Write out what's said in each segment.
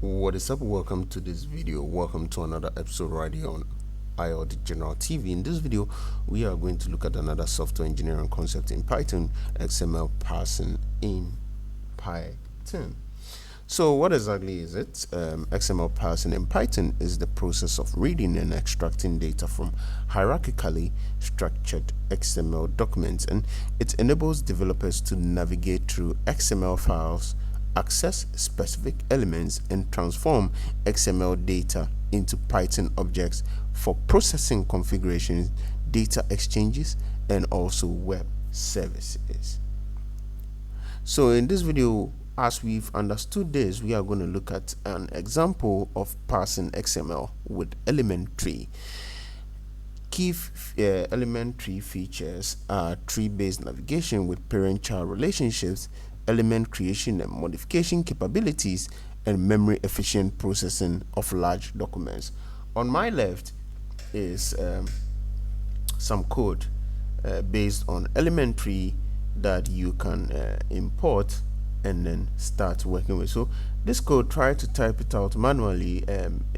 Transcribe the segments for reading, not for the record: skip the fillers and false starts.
What is up? Welcome to this video. Welcome to another episode right here on IoT General TV. In this video, we are going to look at another software engineering concept in Python, XML parsing in Python. So what exactly is it? XML parsing in Python is the process of reading and extracting data from hierarchically structured XML documents, and it enables developers to navigate through XML files, access specific elements, and transform XML data into Python objects for processing configurations, data exchanges, and also web services. So in this video, as we've understood this, we are going to look at an example of parsing XML with ElementTree. Key ElementTree features are tree-based navigation with parent-child relationships, element creation and modification capabilities, and memory-efficient processing of large documents. On my left is some code based on ElementTree that you can import and then start working with. So this code, try to type it out manually.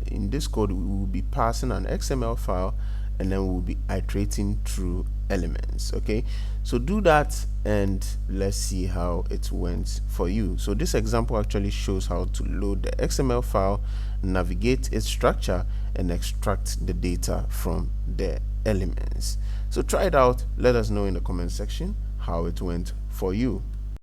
In this code, we will be passing an XML file and then we'll be iterating through elements. Okay, so do that and let's see how it went for you. So this example actually shows how to load the XML file, navigate its structure, and extract the data from the elements. So try it out. Let us know in the comment section how it went for you.